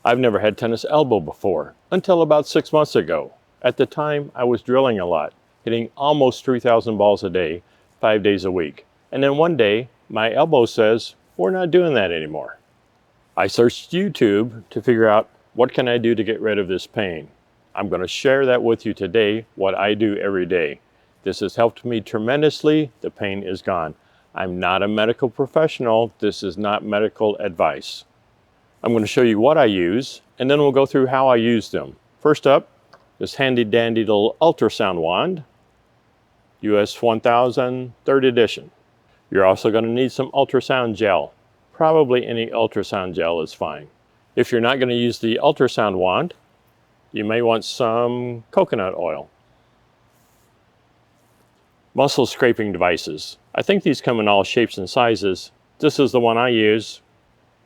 I've never had tennis elbow before, until about 6 months ago. At the time, I was drilling a lot, hitting almost 3,000 balls a day, 5 days a week. And then one day, my elbow says, we're not doing that anymore. I searched YouTube to figure out what can I do to get rid of this pain. I'm going to share that with you today, what I do every day. This has helped me tremendously. The pain is gone. I'm not a medical professional. This is not medical advice. I'm going to show you what I use, and then we'll go through how I use them. First up, this handy dandy little ultrasound wand, US 1000, 3rd edition. You're also going to need some ultrasound gel. Probably any ultrasound gel is fine. If you're not going to use the ultrasound wand, you may want some coconut oil. Muscle scraping devices. I think these come in all shapes and sizes. This is the one I use.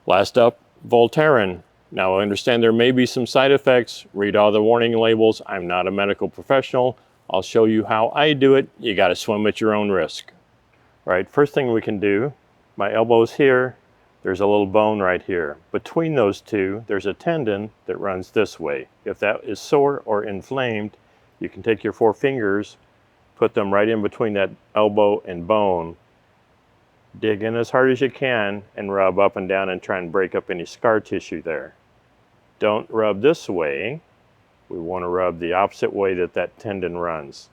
Last up, Voltaren. Now I understand there may be some side effects. Read all the warning labels. I'm not a medical professional. I'll show you how I do it. You got to swim at your own risk. All right, first thing we can do, my elbow's here. There's a little bone right here. Between those two, there's a tendon that runs this way. If that is sore or inflamed, you can take your 4 fingers, put them right in between that elbow and bone, dig in as hard as you can, and rub up and down and try and break up any scar tissue there. Don't rub this way. We want to rub the opposite way that that tendon runs.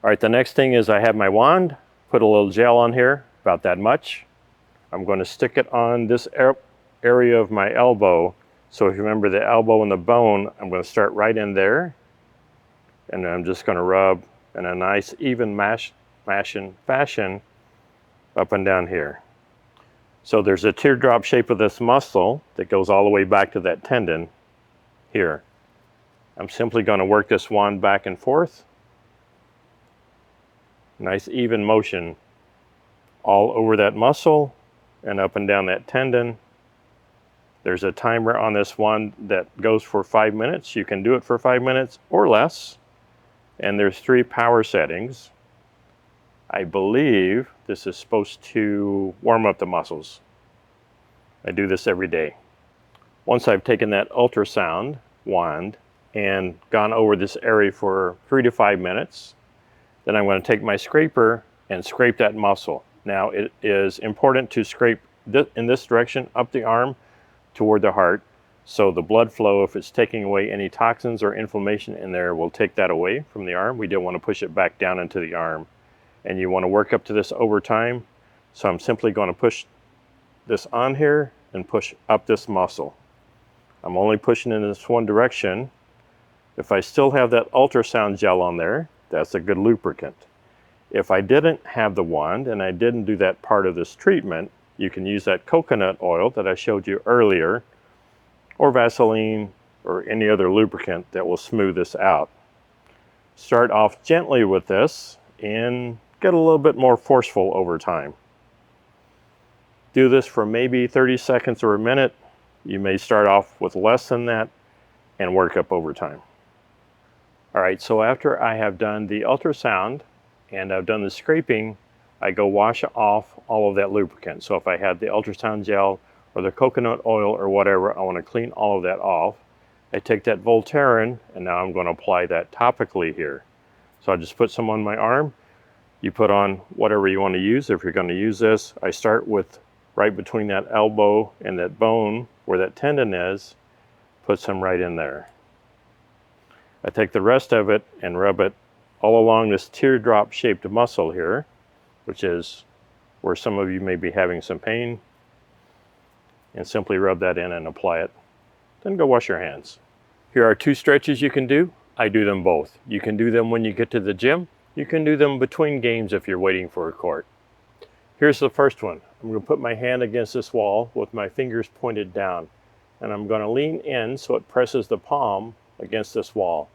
All right, the next thing is I have my wand, put a little gel on here, about that much. I'm going to stick it on this area of my elbow. So if you remember the elbow and the bone, I'm going to start right in there. And then I'm just going to rub in a nice even fashion up and down here. So there's a teardrop shape of this muscle that goes all the way back to that tendon here. I'm simply going to work this wand back and forth. Nice even motion all over that muscle and up and down that tendon. There's a timer on this wand that goes for 5 minutes. You can do it for 5 minutes or less. And there's 3 power settings. I believe this is supposed to warm up the muscles. I do this every day. Once I've taken that ultrasound wand and gone over this area for 3 to 5 minutes, then I'm going to take my scraper and scrape that muscle. Now it is important to scrape in this direction up the arm toward the heart, so the blood flow, if it's taking away any toxins or inflammation in there, will take that away from the arm. We don't want to push it back down into the arm. And you want to work up to this over time. So I'm simply going to push this on here and push up this muscle. I'm only pushing in this one direction. If I still have that ultrasound gel on there, that's a good lubricant. If I didn't have the wand and I didn't do that part of this treatment, you can use that coconut oil that I showed you earlier, or Vaseline, or any other lubricant that will smooth this out. Start off gently with this and get a little bit more forceful over time. Do this for maybe 30 seconds or a minute. You may start off with less than that and work up over time. All right, so after I have done the ultrasound and I've done the scraping, I go wash off all of that lubricant. So if I had the ultrasound gel or the coconut oil or whatever, I want to clean all of that off. I take that Voltaren and now I'm going to apply that topically here. So I just put some on my arm. You put on whatever you want to use. If you're going to use this, I start with right between that elbow and that bone where that tendon is, put some right in there. I take the rest of it and rub it all along this teardrop shaped muscle here, which is where some of you may be having some pain, and simply rub that in and apply it. Then go wash your hands. Here are 2 stretches you can do. I do them both. You can do them when you get to the gym. You can do them between games if you're waiting for a court. Here's the first one. I'm going to put my hand against this wall with my fingers pointed down, and I'm going to lean in so it presses the palm against this wall.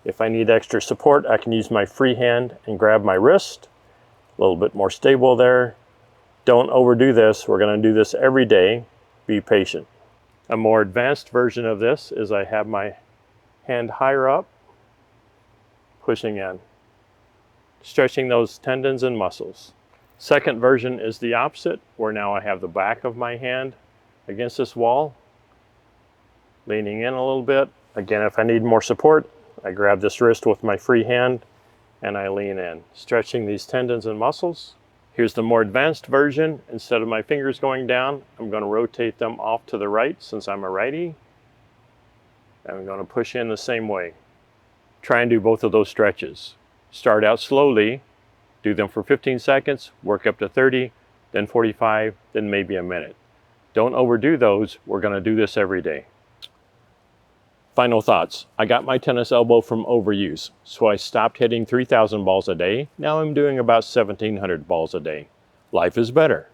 If I need extra support, I can use my free hand and grab my wrist. A little bit more stable there. Don't overdo this. We're going to do this every day. Be patient. A more advanced version of this is I have my hand higher up, pushing in, stretching those tendons and muscles. Second version is the opposite, where now I have the back of my hand against this wall, leaning in a little bit. Again, if I need more support, I grab this wrist with my free hand and I lean in, stretching these tendons and muscles. Here's the more advanced version. Instead of my fingers going down, I'm going to rotate them off to the right since I'm a righty. And I'm going to push in the same way. Try and do both of those stretches. Start out slowly, do them for 15 seconds, work up to 30, then 45, then maybe a minute. Don't overdo those. We're going to do this every day. Final thoughts. I got my tennis elbow from overuse, so I stopped hitting 3,000 balls a day. Now I'm doing about 1,700 balls a day. Life is better.